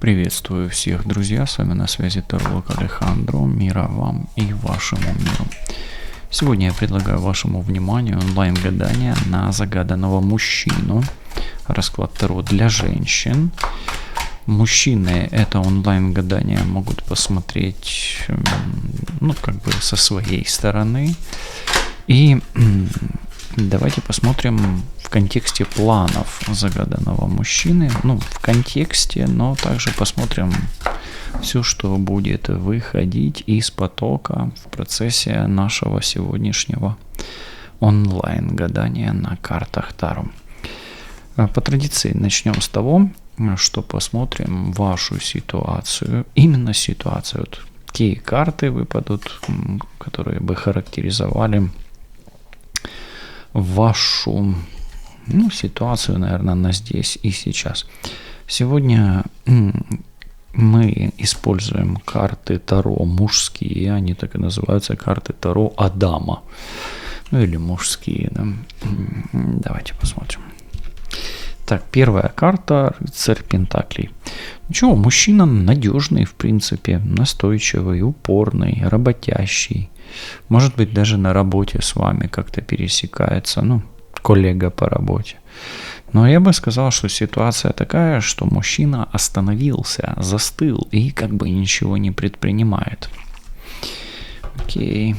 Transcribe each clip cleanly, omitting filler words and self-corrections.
Приветствую всех, друзья, с вами на связи таролог Алехандро, мира вам и вашему миру. Сегодня я предлагаю вашему вниманию онлайн-гадание на загаданного мужчину, расклад Таро для женщин. Мужчины это онлайн-гадание могут посмотреть, со своей стороны. И давайте посмотрим в контексте планов загаданного мужчины. В контексте, но также посмотрим все, что будет выходить из потока в процессе нашего сегодняшнего онлайн-гадания на картах Таро. По традиции начнем с того, что посмотрим вашу ситуацию, именно ситуацию. Какие карты выпадут, которые бы характеризовали вашу ситуацию, наверное, на здесь и сейчас. Сегодня мы используем карты Таро мужские, они так и называются, карты Таро Адама. Или мужские, да. Давайте посмотрим. Так, первая карта — рыцарь Пентаклей. Ничего, мужчина надежный, в принципе, настойчивый, упорный, работящий. Может быть, даже на работе с вами как-то пересекается, коллега по работе. Но я бы сказал, что ситуация такая, что мужчина остановился, застыл и как бы ничего не предпринимает. Окей,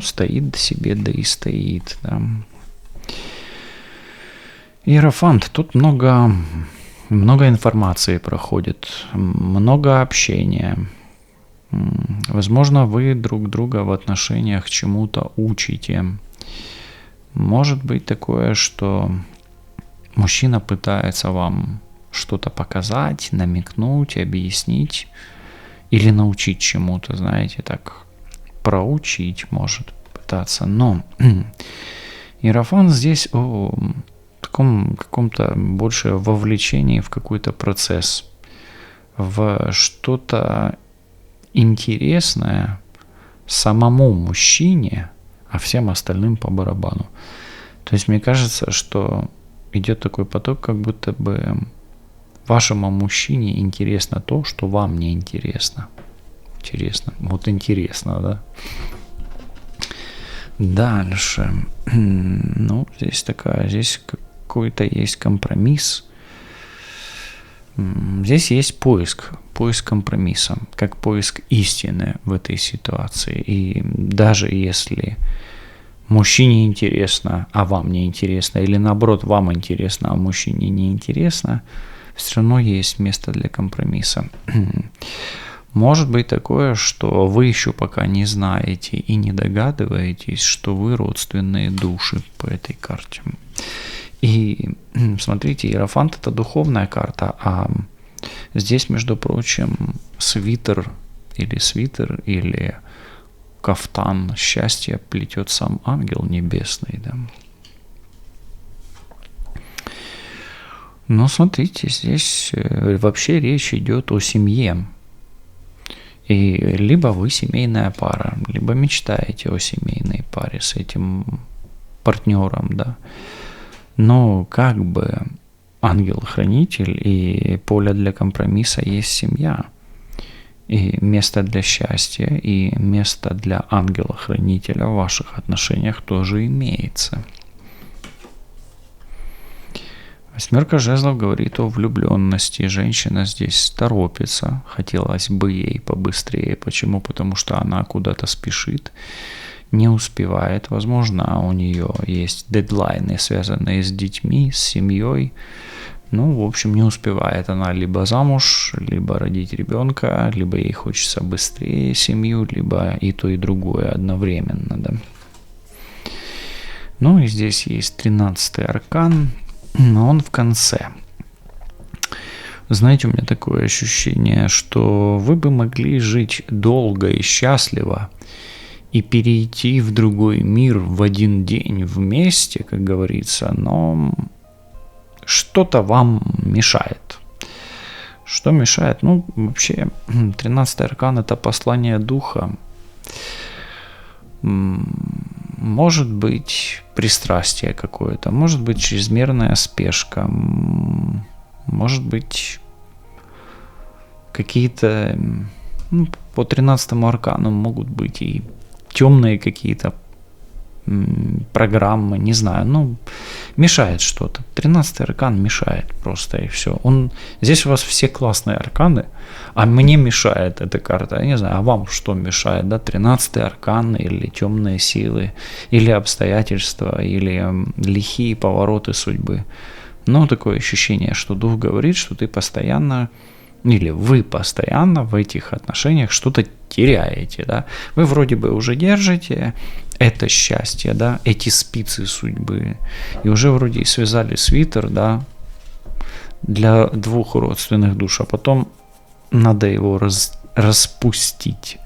стоит себе, да и стоит, да. Иерофант, тут много информации проходит, много общения. Возможно, вы друг друга в отношениях чему-то учите. Может быть такое, что мужчина пытается вам что-то показать, намекнуть, объяснить или научить чему-то, знаете, так проучить может пытаться. Но Иерофант здесь о таком каком-то больше вовлечении в какой-то процесс, в что-то интересное самому мужчине, а всем остальным по барабану. То есть мне кажется, что идет такой поток, как будто бы вашему мужчине интересно то, что вам не интересно. Интересно. Вот интересно, да? Дальше. Здесь какой-то есть компромисс. Здесь есть поиск компромисса, как поиск истины в этой ситуации. И даже если мужчине интересно, а вам не интересно, или наоборот, вам интересно, а мужчине не интересно, все равно есть место для компромисса. Может быть такое, что вы еще пока не знаете и не догадываетесь, что вы родственные души по этой карте. И смотрите, Иерофант — это духовная карта, а здесь, между прочим, свитер или кафтан счастья плетет сам ангел небесный, да. Но смотрите, здесь вообще речь идет о семье. И либо вы семейная пара, либо мечтаете о семейной паре с этим партнером, да. Но как бы ангел-хранитель, и поле для компромисса есть семья. И место для счастья, и место для ангела-хранителя в ваших отношениях тоже имеется. Восьмерка жезлов говорит о влюбленности. Женщина здесь торопится. Хотелось бы ей побыстрее. Почему? Потому что она куда-то спешит, не успевает. Возможно, у нее есть дедлайны, связанные с детьми, с семьей. В общем, не успевает она либо замуж, либо родить ребенка, либо ей хочется быстрее семью, либо и то, и другое одновременно, да. И здесь есть 13-й аркан, но он в конце. Знаете, у меня такое ощущение, что вы бы могли жить долго и счастливо и перейти в другой мир в один день вместе, как говорится, но что-то вам мешает. Что мешает? Вообще, 13-й аркан — это послание духа. Может быть пристрастие какое-то, может быть чрезмерная спешка, может быть какие-то, ну, по 13-му аркану могут быть и темные какие-то программы, не знаю, ну, мешает что-то. 13-й аркан мешает просто, и все. Здесь у вас все классные арканы, а мне мешает эта карта. Я не знаю, а вам что мешает, да? 13-й аркан или темные силы, или обстоятельства, или лихие повороты судьбы. Но такое ощущение, что дух говорит, что ты постоянно, или вы постоянно в этих отношениях что-то теряете, да? Вы вроде бы уже держите это счастье, да, эти спицы судьбы, и уже вроде и связали свитер, да, для двух родственных душ, а потом надо его распустить,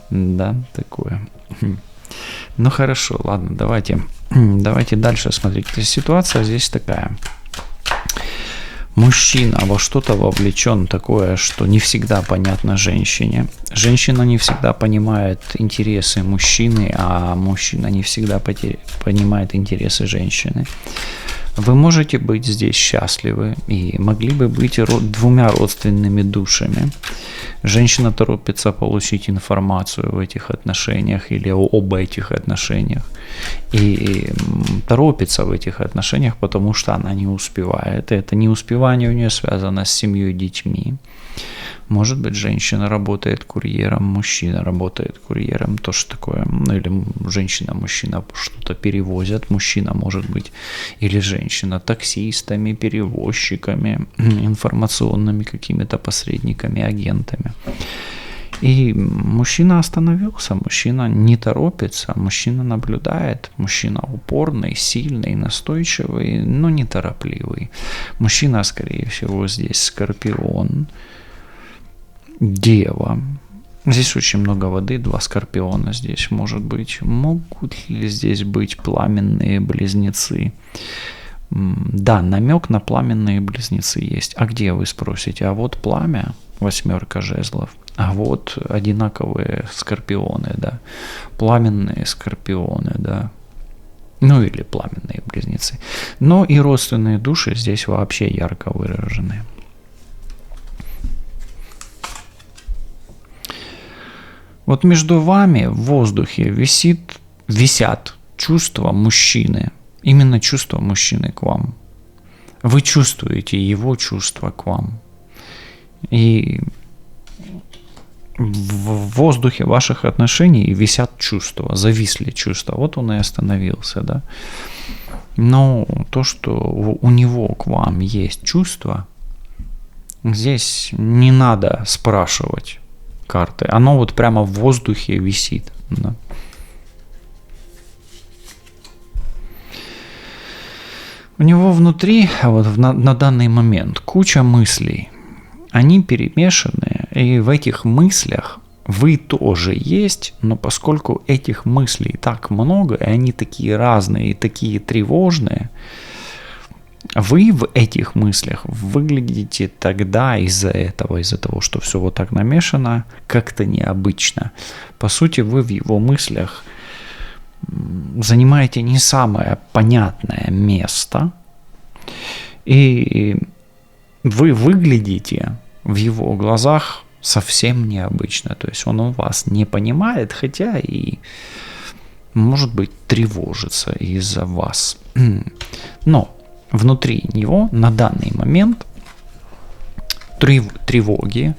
да, такое. Ну хорошо, ладно, давайте дальше смотреть. Ситуация здесь такая. Мужчина во что-то вовлечен такое, что не всегда понятно женщине. Женщина не всегда понимает интересы мужчины, а мужчина не всегда понимает интересы женщины. Вы можете быть здесь счастливы и могли бы быть двумя родственными душами. Женщина торопится получить информацию в этих отношениях или об этих отношениях. И торопится в этих отношениях, потому что она не успевает. И это неуспевание у нее связано с семьей и детьми. Может быть, женщина работает курьером, мужчина работает курьером, тоже такое. Ну, или женщина, мужчина что-то перевозят, мужчина может быть, или женщина таксистами, перевозчиками, информационными какими-то посредниками, агентами. И мужчина остановился, мужчина не торопится, мужчина наблюдает, мужчина упорный, сильный, настойчивый, но неторопливый. Мужчина, скорее всего, здесь Скорпион, Дева. Здесь очень много воды, 2 Скорпиона здесь может быть. Могут ли здесь быть пламенные близнецы? Да, намек на пламенные близнецы есть. А где, вы спросите? А вот пламя, 8 жезлов. А вот одинаковые скорпионы, да. Пламенные скорпионы, да. Ну или пламенные близнецы. Но и родственные души здесь вообще ярко выражены. Вот между вами в воздухе висят чувства мужчины. Именно чувства мужчины к вам. Вы чувствуете его чувства к вам. И в воздухе ваших отношений висят чувства, зависли чувства. Вот он и остановился, да. Но то, что у него к вам есть чувства, здесь не надо спрашивать карты. Оно вот прямо в воздухе висит. Да. У него внутри, вот на данный момент, куча мыслей. Они перемешаны, и в этих мыслях вы тоже есть, но поскольку этих мыслей так много, и они такие разные, и такие тревожные, вы в этих мыслях выглядите тогда из-за того, что все вот так намешано, как-то необычно. По сути, вы в его мыслях занимаете не самое понятное место, и вы выглядите в его глазах совсем необычно. То есть он у вас не понимает, хотя и, может быть, тревожится из-за вас. Но внутри него на данный момент тревоги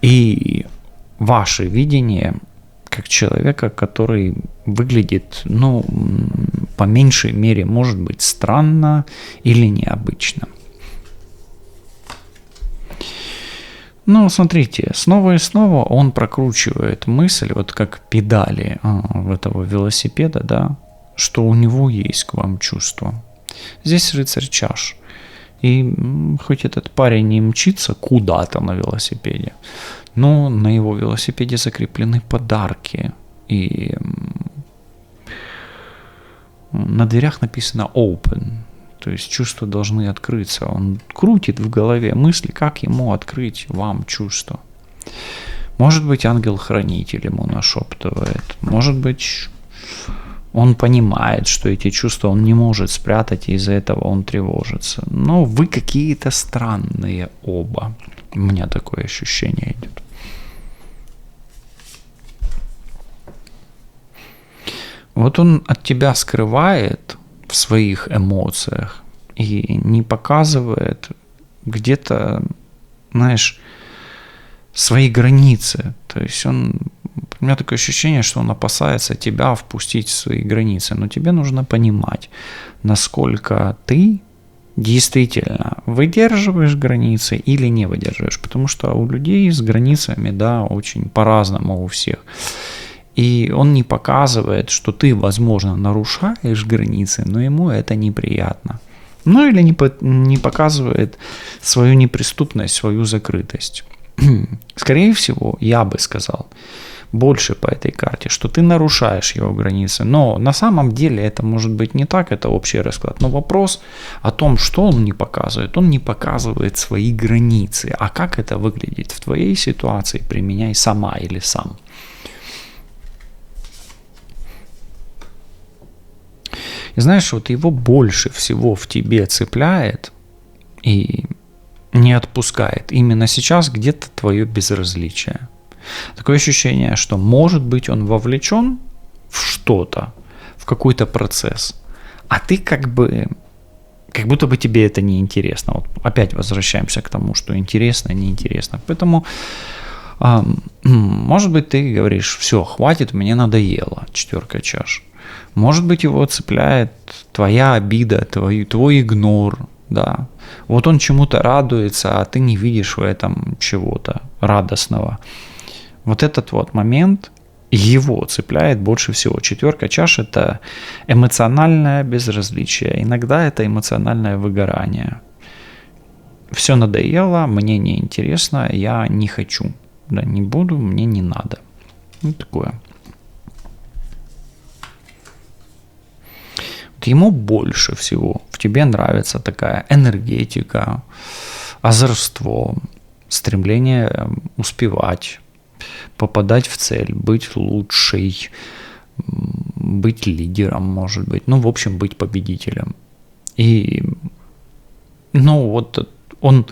и ваше видение как человека, который выглядит, ну, по меньшей мере, может быть, странно или необычно. Ну, смотрите, снова и снова он прокручивает мысль, вот как педали этого велосипеда, да, что у него есть к вам чувство. Здесь рыцарь чаш. И хоть этот парень не мчится куда-то на велосипеде, но на его велосипеде закреплены подарки. И на дверях написано «Open». То есть чувства должны открыться. Он крутит в голове мысли, как ему открыть вам чувство. Может быть, ангел-хранитель ему нашептывает. Может быть, Он понимает, что эти чувства он не может спрятать, и из-за этого он тревожится. Но вы какие-то странные оба. У меня такое ощущение идет. Вот он от тебя скрывает в своих эмоциях и не показывает где-то, знаешь, свои границы. То есть у меня такое ощущение, что он опасается тебя впустить в свои границы. Но тебе нужно понимать, насколько ты действительно выдерживаешь границы или не выдерживаешь. Потому что у людей с границами, да, очень по-разному у всех. И он не показывает, что ты, возможно, нарушаешь границы, но ему это неприятно. Ну или не показывает свою неприступность, свою закрытость. Скорее всего, я бы сказал, больше по этой карте, что ты нарушаешь его границы. Но на самом деле это может быть не так, это общий расклад. Но вопрос о том, что он не показывает. Он не показывает свои границы. А как это выглядит в твоей ситуации, применяй сама или сам. И знаешь, вот его больше всего в тебе цепляет и не отпускает именно сейчас где-то твое безразличие. Такое ощущение, что может быть он вовлечен в что-то, в какой-то процесс, а ты как будто бы тебе это не интересно. Вот опять возвращаемся к тому, что интересно, неинтересно. Поэтому, может быть, ты говоришь, все, хватит, мне надоело, 4 чаш. Может быть, его цепляет твоя обида, твой игнор, да. Вот он чему-то радуется, а ты не видишь в этом чего-то радостного. Вот этот вот момент его цепляет больше всего. 4 чаш – это эмоциональное безразличие. Иногда это эмоциональное выгорание. Все надоело, мне неинтересно, я не хочу. Да, не буду, мне не надо. Ну, такое. Ему больше всего в тебе нравится такая энергетика, озорство, стремление успевать, попадать в цель, быть лучшей, быть лидером, может быть, ну, в общем, быть победителем. И, ну, вот он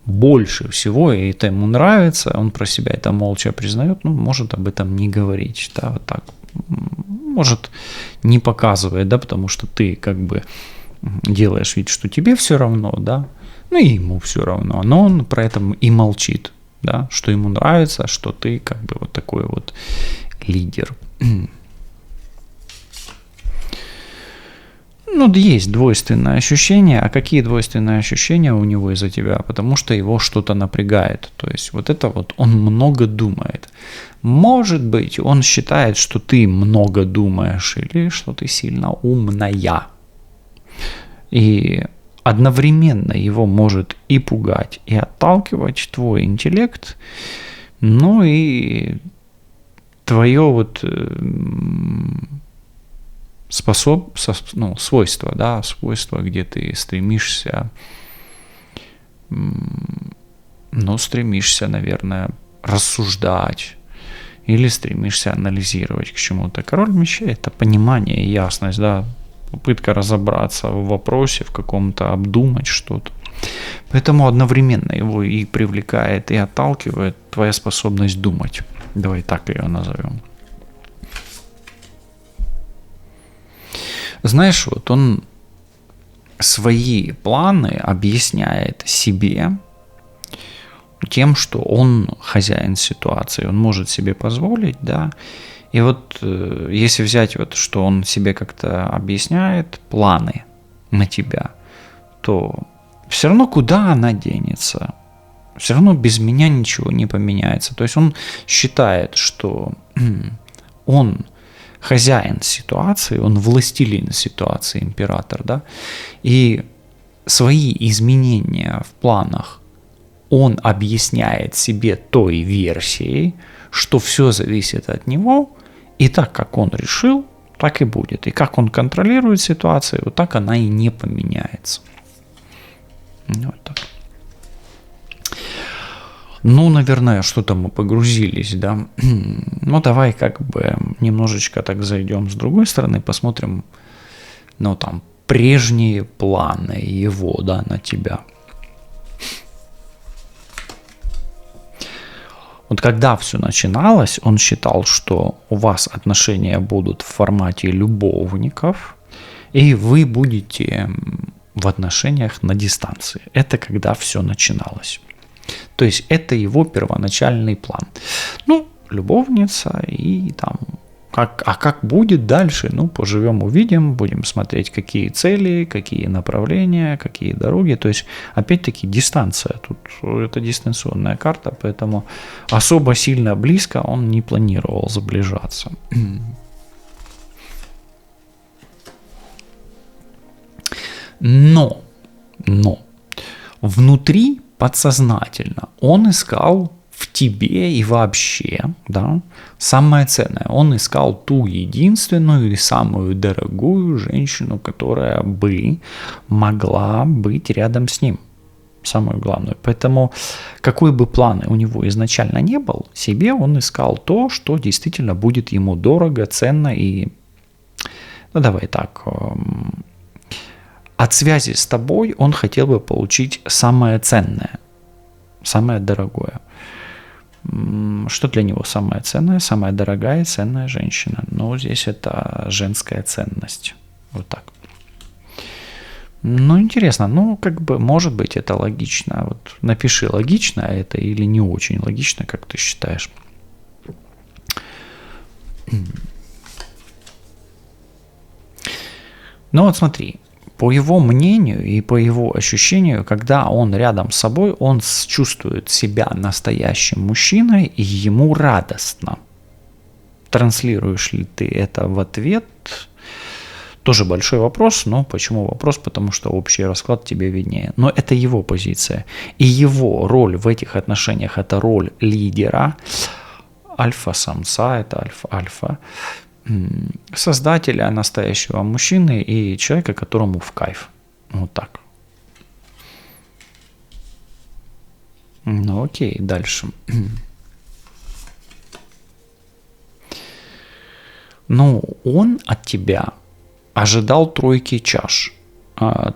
больше всего, и это ему нравится, он про себя это молча признает, ну, может об этом не говорить, да, вот так. Может, не показывает, да, потому что ты как бы делаешь вид, что тебе все равно, да, ну и ему все равно, но он про это и молчит, да, что ему нравится, что ты как бы вот такой вот лидер. Ну, есть двойственные ощущения. А какие двойственные ощущения у него из-за тебя? Потому что его что-то напрягает. То есть вот это вот он много думает. Может быть, он считает, что ты много думаешь или что ты сильно умная. И одновременно его может и пугать, и отталкивать твой интеллект, ну и твое вот свойства, да, свойства, где ты стремишься, наверное, рассуждать или стремишься анализировать к чему-то. Король мечей – это понимание и ясность, да, попытка разобраться в вопросе, в каком-то, обдумать что-то. Поэтому одновременно его и привлекает, и отталкивает твоя способность думать. Давай так ее назовем. Знаешь, вот он свои планы объясняет себе тем, что он хозяин ситуации, он может себе позволить, да. И вот если взять вот, что он себе как-то объясняет планы на тебя, то все равно куда она денется? Все равно без меня ничего не поменяется. То есть он считает, что он хозяин ситуации, он властелин ситуации, император, да, и свои изменения в планах он объясняет себе той версией, что все зависит от него, и так, как он решил, так и будет. И как он контролирует ситуацию, вот так она и не поменяется. Вот так. Ну, наверное, что-то мы погрузились, да. Ну, давай как бы немножечко так зайдем с другой стороны, посмотрим, ну, там, прежние планы его, да, на тебя. Вот когда все начиналось, он считал, что у вас отношения будут в формате любовников, и вы будете в отношениях на дистанции. Это когда все начиналось. То есть это его первоначальный план. Ну, любовница и там... как будет дальше? Ну, поживем, увидим, будем смотреть, какие цели, какие направления, какие дороги. То есть, опять-таки, дистанция. Тут это дистанционная карта, поэтому особо сильно близко он не планировал сближаться. Но внутри подсознательно он искал в тебе и вообще, да, самое ценное. Он искал ту единственную и самую дорогую женщину, которая бы могла быть рядом с ним. Самую главную. Поэтому какой бы план у него изначально не был, себе он искал то, что действительно будет ему дорого, ценно и, ну давай так, от связи с тобой он хотел бы получить самое ценное, самое дорогое. Что для него самое ценное, самая дорогая и ценная женщина? Ну, здесь это женская ценность. Вот так. Ну, интересно. Ну, как бы, может быть, это логично. Вот напиши, логично это или не очень логично, как ты считаешь. Ну, вот смотри. По его мнению и по его ощущению, когда он рядом с собой, он чувствует себя настоящим мужчиной, и ему радостно. Транслируешь ли ты это в ответ? Тоже большой вопрос, но почему вопрос? Потому что общий расклад тебе виднее. Но это его позиция. И его роль в этих отношениях – это роль лидера, альфа-самца, это альфа-альфа. Создателя настоящего мужчины и человека, которому в кайф. Вот так. Ну окей, дальше. Ну, он от тебя ожидал тройки чаш.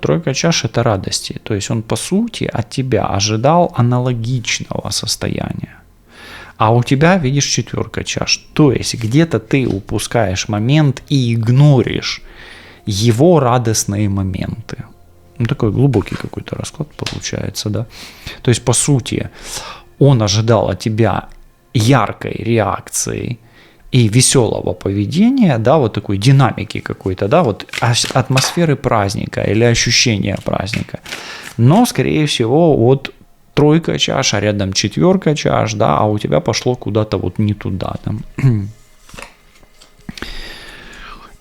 Тройка чаш – это радости. То есть он, по сути, от тебя ожидал аналогичного состояния. А у тебя, видишь, четверка чаш. То есть где-то ты упускаешь момент и игноришь его радостные моменты. Ну, такой глубокий какой-то расклад получается, да. То есть, по сути, он ожидал от тебя яркой реакции и веселого поведения, да, вот такой динамики какой-то, да, вот атмосферы праздника или ощущения праздника. Но, скорее всего, вот тройка чаш, а рядом четверка чаш, да, а у тебя пошло куда-то вот не туда. Там.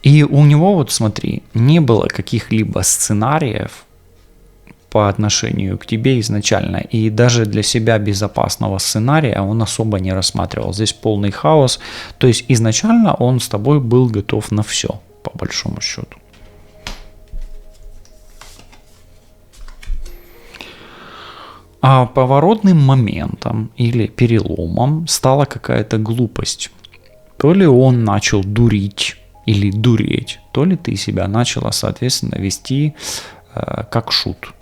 И у него, вот смотри, не было каких-либо сценариев по отношению к тебе изначально, и даже для себя безопасного сценария он особо не рассматривал. Здесь полный хаос, то есть изначально он с тобой был готов на все, по большому счету. А поворотным моментом или переломом стала какая-то глупость. То ли он начал дурить или дуреть, то ли ты себя начала, соответственно, вести как шут.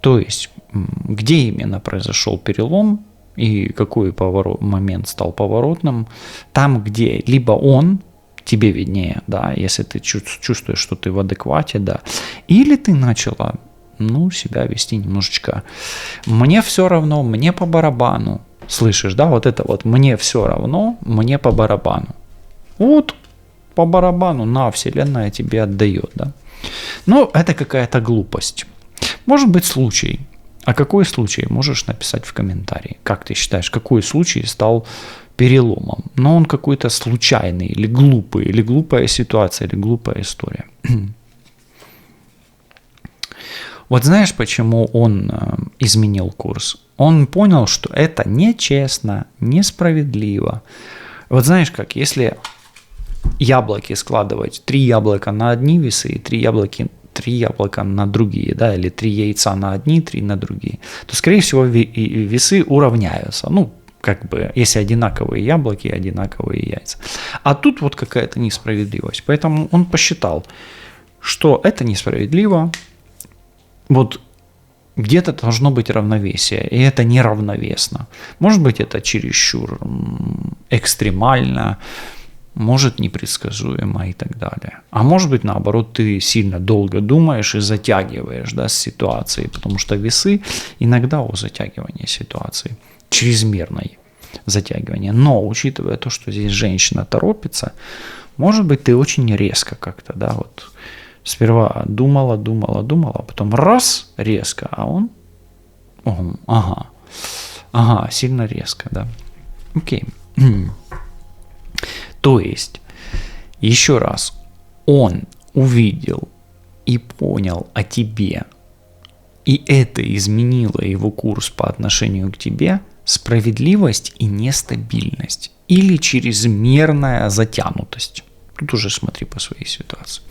То есть, где именно произошел перелом и какой момент стал поворотным? Там, где либо он, тебе виднее, да, если ты чувствуешь, что ты в адеквате, да, или ты начала себя вести немножечко. Мне все равно, мне по барабану. Слышишь, да, вот это вот мне все равно, мне по барабану. Вот по барабану, на, вселенная тебе отдает, да. Но это какая-то глупость. Может быть случай. А какой случай? Можешь написать в комментарии. Как ты считаешь, какой случай стал переломом? Но он какой-то случайный, или глупый, или глупая ситуация, или глупая история. Вот знаешь, почему он изменил курс? Он понял, что это нечестно, несправедливо. Вот знаешь как, если яблоки складывать, 3 яблока на одни весы и 3 яблоки 3 яблока на другие, да, или 3 яйца на одни, 3 на другие, то, скорее всего, весы уравняются. Ну, как бы, если одинаковые яблоки, одинаковые яйца. А тут вот какая-то несправедливость. Поэтому он посчитал, что это несправедливо. Вот где-то должно быть равновесие, и это неравновесно. Может быть, это чересчур экстремально, может, непредсказуемо и так далее. А может быть, наоборот, ты сильно долго думаешь и затягиваешь, да, с ситуацией, потому что весы иногда у затягивания ситуации, чрезмерное затягивание. Но, учитывая то, что здесь женщина торопится, может быть, ты очень резко как-то, да, вот сперва думала, а потом раз, резко, а он, сильно резко, да. Окей. То есть, еще раз, он увидел и понял о тебе, и это изменило его курс по отношению к тебе, справедливость и нестабильность, или чрезмерная затянутость. Тут уже смотри по своей ситуации.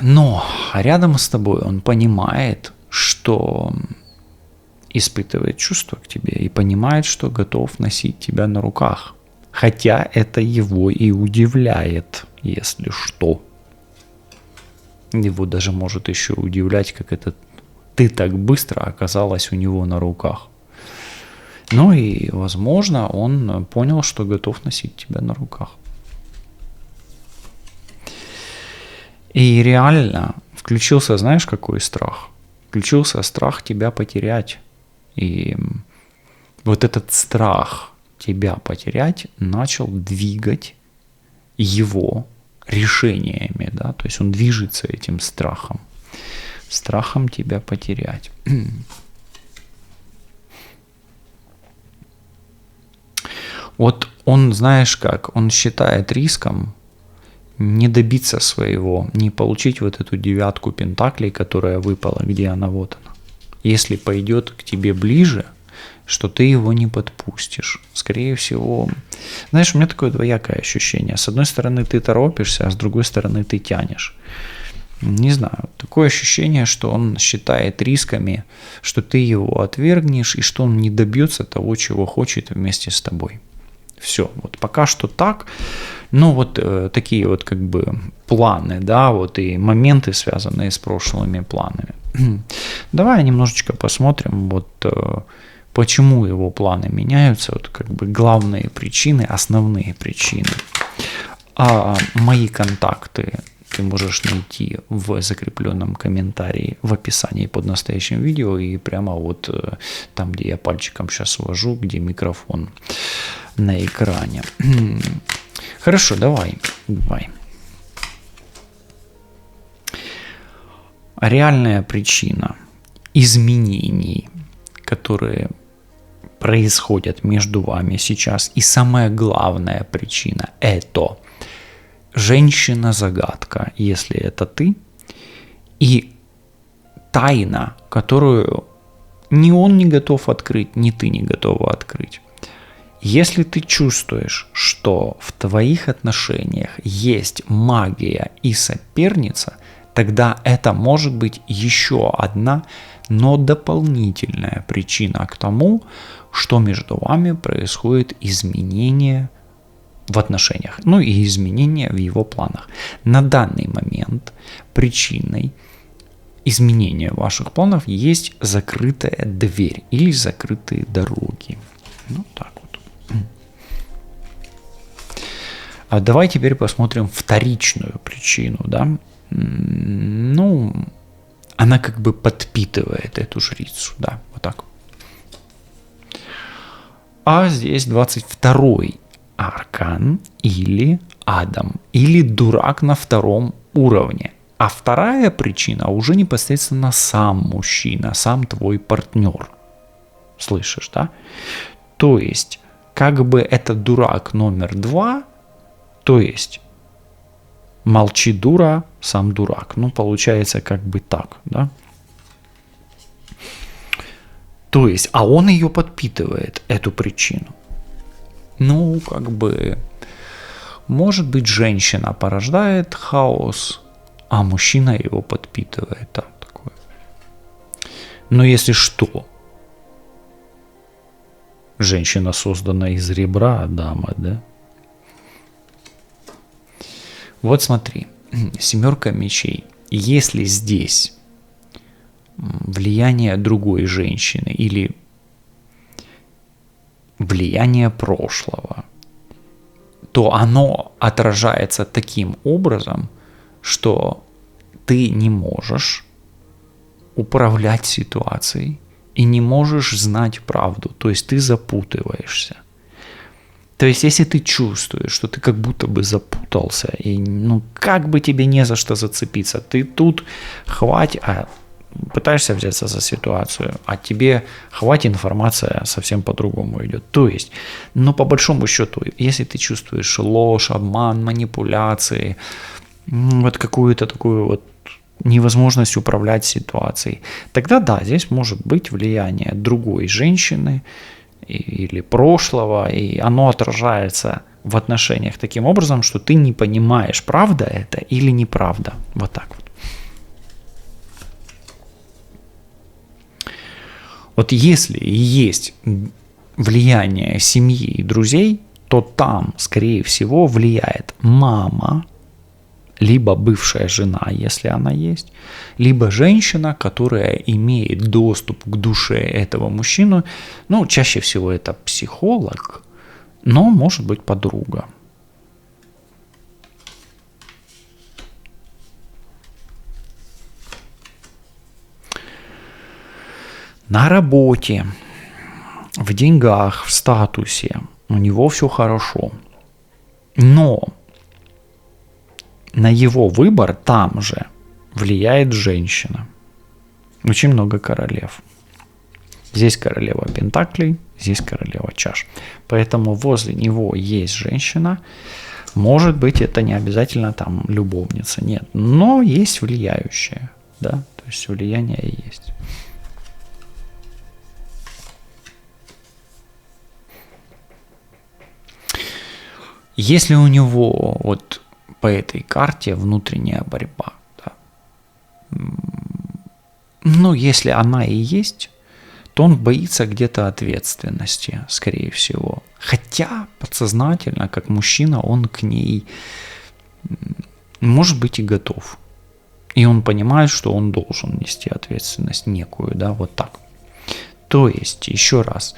Но рядом с тобой он понимает, что испытывает чувства к тебе и понимает, что готов носить тебя на руках. Хотя это его и удивляет, если что. Его даже может еще удивлять, как это ты так быстро оказалась у него на руках. Ну и, возможно, он понял, что готов носить тебя на руках. И реально включился, знаешь, какой страх? Включился страх тебя потерять. И вот этот страх тебя потерять начал двигать его решениями, да, то есть он движется этим страхом тебя потерять. Вот он, знаешь как, он считает риском не добиться своего, не получить вот эту 9 пентаклей, которая выпала, где она, вот она. Если пойдет к тебе ближе, что ты его не подпустишь. Скорее всего, знаешь, у меня такое двоякое ощущение. С одной стороны, ты торопишься, а с другой стороны, ты тянешь. Не знаю, такое ощущение, что он считает рисками, что ты его отвергнешь и что он не добьется того, чего хочет вместе с тобой. Все, вот пока что так. Ну, вот такие вот как бы планы, да, вот и моменты, связанные с прошлыми планами. Давай немножечко посмотрим, вот почему его планы меняются, вот как бы главные причины, основные причины. А мои контакты ты можешь найти в закрепленном комментарии в описании под настоящим видео и прямо вот там, где я пальчиком сейчас ввожу, где микрофон на экране. Хорошо, давай. Реальная причина изменений, которые происходят между вами сейчас, и самая главная причина – это женщина-загадка, если это ты, и тайна, которую ни он не готов открыть, ни ты не готова открыть. Если ты чувствуешь, что в твоих отношениях есть магия и соперница, тогда это может быть еще одна, но дополнительная причина к тому, что между вами происходит изменение в отношениях, ну и изменения в его планах. На данный момент причиной изменения ваших планов есть закрытая дверь или закрытые дороги. Ну так вот. А давай теперь посмотрим вторичную причину, да. Ну, она как бы подпитывает эту жрицу, да, вот так. А здесь 22-й аркан или Адам, или дурак на 2 уровне. А вторая причина уже непосредственно сам мужчина, сам твой партнер. Слышишь, да? То есть, как бы это дурак номер 2, то есть, молчи, дура, сам дурак. Ну, получается как бы так, да? То есть, а он ее подпитывает, эту причину. Ну, как бы, Может быть, женщина порождает хаос, а мужчина его подпитывает. Там такое. Но если что, женщина создана из ребра Адама, да? Вот смотри, 7 мечей. Если здесь влияние другой женщины или влияние прошлого, то оно отражается таким образом, что ты не можешь управлять ситуацией и не можешь знать правду, то есть ты запутываешься. То есть если ты чувствуешь, что ты как будто бы запутался, и как бы тебе не за что зацепиться, ты тут пытаешься взяться за ситуацию, а тебе информация совсем по-другому идет. То есть, по большому счету, если ты чувствуешь ложь, обман, манипуляции, вот какую-то такую вот невозможность управлять ситуацией, тогда да, здесь может быть влияние другой женщины или прошлого, и оно отражается в отношениях таким образом, что ты не понимаешь, правда это или неправда. Вот так вот. Вот если есть влияние семьи и друзей, то там, скорее всего, влияет мама, либо бывшая жена, если она есть, либо женщина, которая имеет доступ к душе этого мужчины. Чаще всего это психолог, но может быть подруга. На работе, в деньгах, в статусе у него все хорошо, но на его выбор там же влияет женщина. Очень много королев. Здесь королева пентаклей, здесь королева чаш. Поэтому возле него есть женщина. Может быть, это не обязательно там любовница, нет. Но есть влияющая, да, то есть влияние есть. Если у него вот по этой карте внутренняя борьба, да, если она и есть, то он боится где-то ответственности, скорее всего. Хотя подсознательно, как мужчина, он к ней, может быть, и готов. И он понимает, что он должен нести ответственность некую, да, вот так. То есть, еще раз,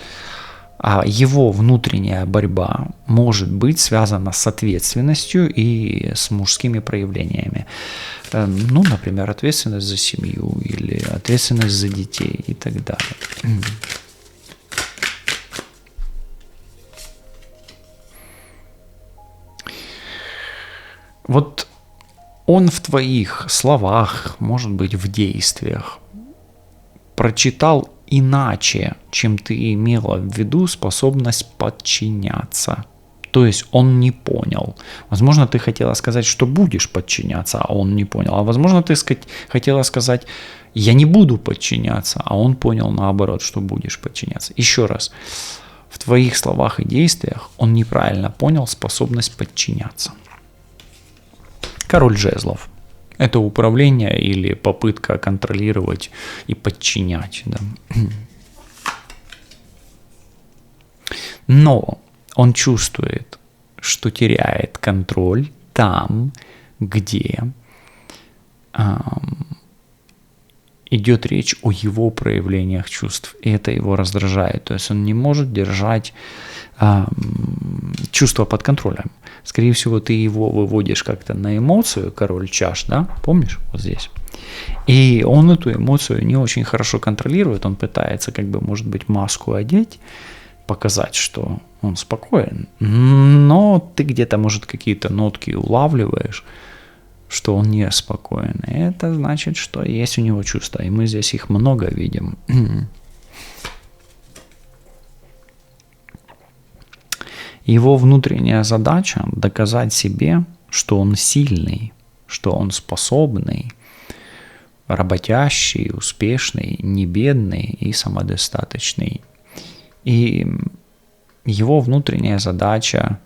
его внутренняя борьба может быть связана с ответственностью и с мужскими проявлениями. Например, ответственность за семью или ответственность за детей и так далее. Вот он в твоих словах, может быть, в действиях прочитал иначе, чем ты имела в виду способность подчиняться. То есть он не понял. Возможно, ты хотела сказать, что будешь подчиняться, а он не понял. А возможно, ты хотела сказать, я не буду подчиняться, а он понял наоборот, что будешь подчиняться. Еще раз, в твоих словах и действиях он неправильно понял способность подчиняться. Король жезлов. Это управление или попытка контролировать и подчинять. Да. Но он чувствует, что теряет контроль там, где идет речь о его проявлениях чувств. И это его раздражает. То есть он не может держать чувства под контролем. Скорее всего, ты его выводишь как-то на эмоцию, король чаш, да, помнишь, вот здесь. И он эту эмоцию не очень хорошо контролирует, он пытается, может быть, маску одеть, показать, что он спокоен, но ты где-то, может, какие-то нотки улавливаешь, что он не спокоен. И это значит, что есть у него чувства, и мы здесь их много видим. Его внутренняя задача – доказать себе, что он сильный, что он способный, работящий, успешный, не бедный и самодостаточный. И его внутренняя задача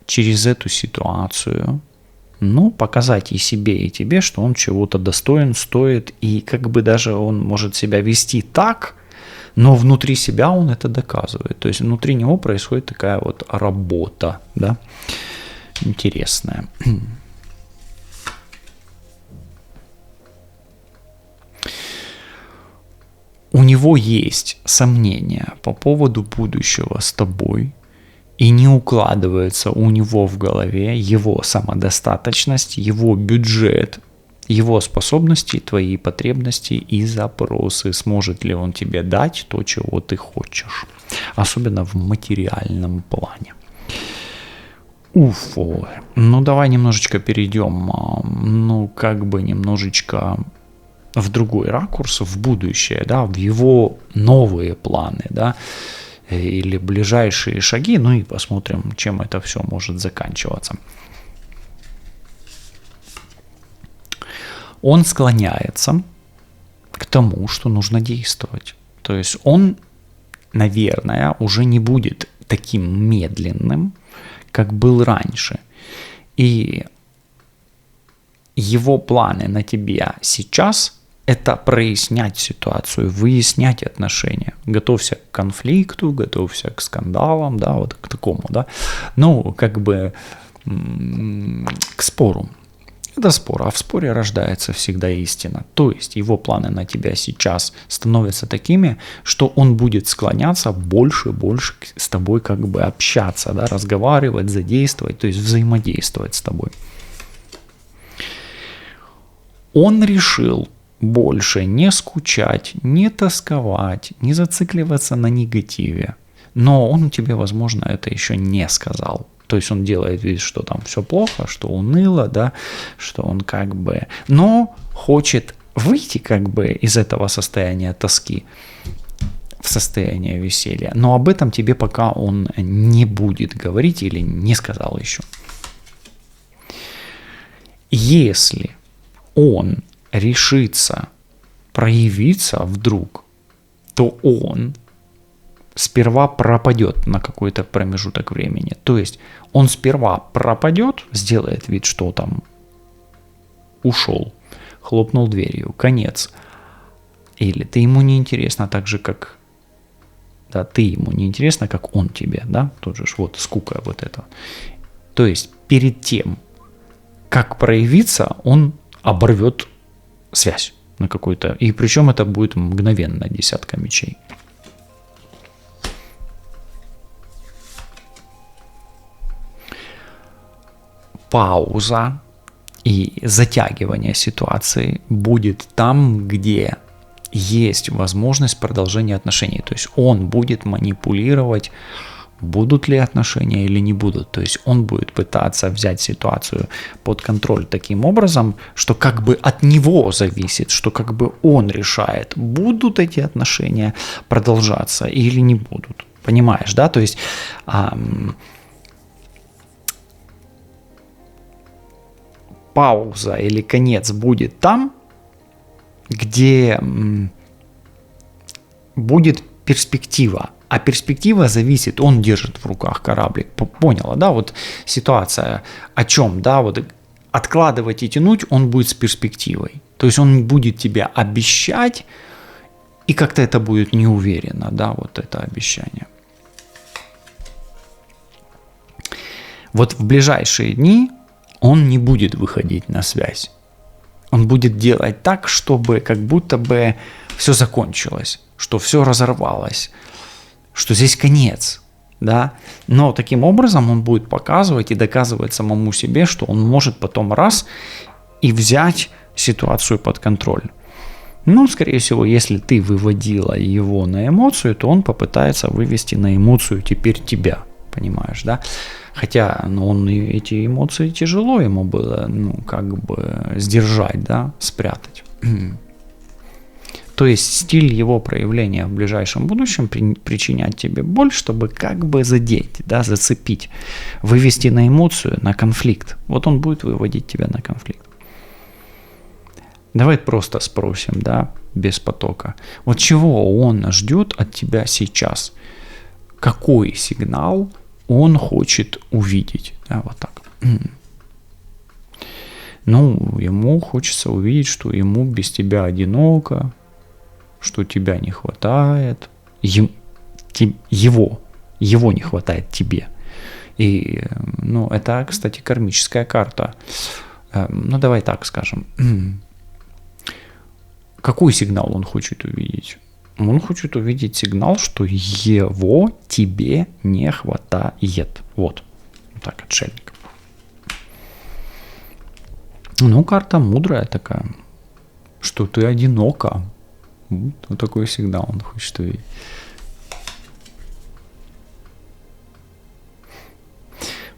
через эту ситуацию, ну, показать и себе, и тебе, что он чего-то достоин, стоит, и как бы даже он может себя вести так, но внутри себя он это доказывает. То есть внутри него происходит такая вот работа, да, интересная. У него есть сомнения по поводу будущего с тобой, и не укладывается у него в голове его самодостаточность, его бюджет, его способности, твои потребности и запросы. Сможет ли он тебе дать то, чего ты хочешь, особенно в материальном плане. Уфу. Ну, давай немножечко перейдем, ну, как бы немножечко в другой ракурс, в будущее, да, в его новые планы, да, или ближайшие шаги, ну и посмотрим, чем это все может заканчиваться. Он склоняется к тому, что нужно действовать. То есть он, наверное, уже не будет таким медленным, как был раньше. И его планы на тебя сейчас – это прояснять ситуацию, выяснять отношения. Готовься к конфликту, готовься к скандалам, да, вот к такому, да. Ну, как бы к спору. Это спор, а в споре рождается всегда истина. То есть его планы на тебя сейчас становятся такими, что он будет склоняться больше и больше с тобой как бы общаться, да, разговаривать, задействовать, то есть взаимодействовать с тобой. Он решил больше не скучать, не тосковать, не зацикливаться на негативе. Но он тебе, возможно, это еще не сказал. То есть он делает вид, что там все плохо, что уныло, да, что он как бы... Но хочет выйти как бы из этого состояния тоски в состояние веселья. Но об этом тебе пока он не будет говорить или не сказал еще. Если он решится проявиться вдруг, то он сперва пропадет на какой-то промежуток времени. То есть он сперва пропадет, сделает вид, что там ушел, хлопнул дверью, конец. Или ты ему не интересно так же, как... Да, ты ему не интересно, как он тебе, да? Тут же вот скука вот это. То есть перед тем, как проявиться, он оборвет связь на какой-то... И причем это будет мгновенно, десятка мечей. Пауза и затягивание ситуации будет там, где есть возможность продолжения отношений. То есть он будет манипулировать, будут ли отношения или не будут. То есть он будет пытаться взять ситуацию под контроль таким образом, что как бы от него зависит, что как бы он решает, будут эти отношения продолжаться или не будут. Понимаешь, да? То есть... пауза или конец будет там, где будет перспектива. А перспектива зависит, он держит в руках кораблик. Поняла, да? Вот ситуация о чем, да? Вот откладывать и тянуть он будет с перспективой. То есть он будет тебе обещать, и как-то это будет неуверенно, да, вот это обещание. Вот в ближайшие дни он не будет выходить на связь. Он будет делать так, чтобы как будто бы все закончилось, что все разорвалось, что здесь конец, да. Но таким образом он будет показывать и доказывать самому себе, что он может потом раз и взять ситуацию под контроль. Ну, скорее всего, если ты выводила его на эмоцию, то он попытается вывести на эмоцию теперь тебя, понимаешь, да? Хотя, он эти эмоции тяжело ему было, как бы сдержать, да, спрятать. То есть стиль его проявления в ближайшем будущем причинять тебе боль, чтобы как бы задеть, да, зацепить, вывести на эмоцию, на конфликт. Вот он будет выводить тебя на конфликт. Давай просто спросим, да, без потока. Вот чего он ждет от тебя сейчас? Какой сигнал он хочет увидеть? Да, вот так. Ну, ему хочется увидеть, что ему без тебя одиноко, что тебя не хватает, его не хватает тебе. И, ну, это, кстати, кармическая карта. Ну, давай так скажем. Какой сигнал он хочет увидеть? Он хочет увидеть сигнал, что его тебе не хватает. Вот так, отшельник. Ну, карта мудрая такая, что ты одинока. Вот такой сигнал он хочет увидеть.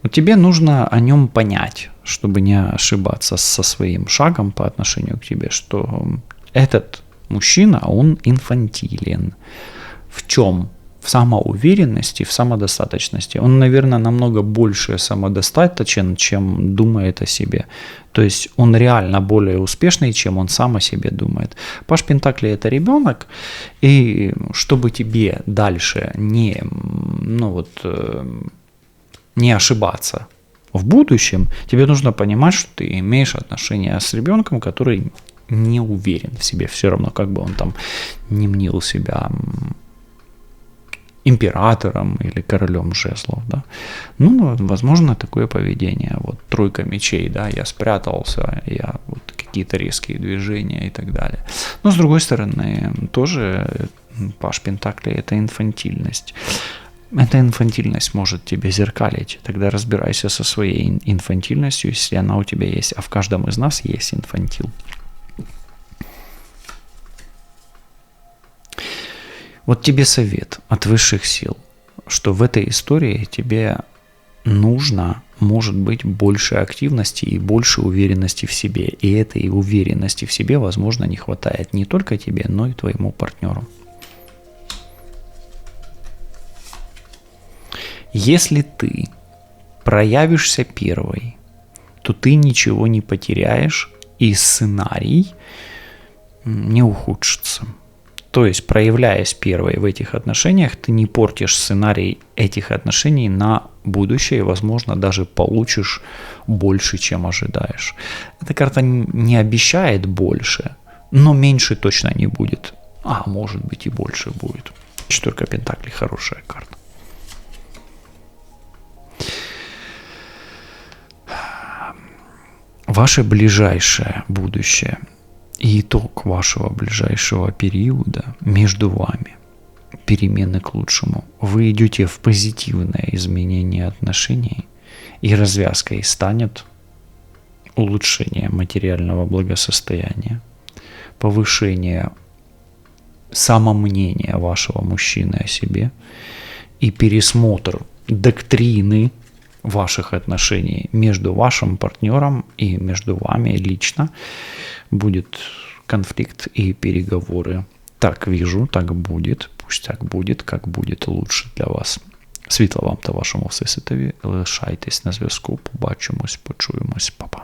Вот тебе нужно о нем понять, чтобы не ошибаться со своим шагом по отношению к тебе, что этот мужчина, он инфантилен. В чем? В самоуверенности, в самодостаточности. Он, наверное, намного больше самодостаточен, чем думает о себе. То есть он реально более успешный, чем он сам о себе думает. Паш Пентакли – это ребенок, и чтобы тебе дальше не ошибаться в будущем, тебе нужно понимать, что ты имеешь отношения с ребенком, который не уверен в себе, все равно, как бы он там не мнил себя императором или королем жезлов, да. Ну, возможно, такое поведение. Вот тройка мечей, да, я спрятался, я вот какие-то резкие движения и так далее. Но с другой стороны, тоже Паш Пентакли – это инфантильность. Эта инфантильность может тебе зеркалить. Тогда разбирайся со своей инфантильностью, если она у тебя есть. А в каждом из нас есть инфантил. Вот тебе совет от высших сил, что в этой истории тебе нужно, может быть, больше активности и больше уверенности в себе. И этой уверенности в себе, возможно, не хватает не только тебе, но и твоему партнеру. Если ты проявишься первой, то ты ничего не потеряешь, и сценарий не ухудшится. То есть, проявляясь первой в этих отношениях, ты не портишь сценарий этих отношений на будущее, и, возможно, даже получишь больше, чем ожидаешь. Эта карта не обещает больше, но меньше точно не будет. А может быть и больше будет. Четверка Пентаклей – хорошая карта. Ваше ближайшее будущее и итог вашего ближайшего периода между вами, перемены к лучшему. Вы идете в позитивное изменение отношений, и развязкой станет улучшение материального благосостояния, повышение самомнения вашего мужчины о себе и пересмотр доктрины ваших отношений между вашим партнером и между вами лично. Будет конфликт и переговоры. Так вижу, так будет. Пусть так буде, як буде лучше для вас. Світла вам та вашому всесвітові. Лишайтесь на зв'язку. Побачимось, почуємось. Па-па.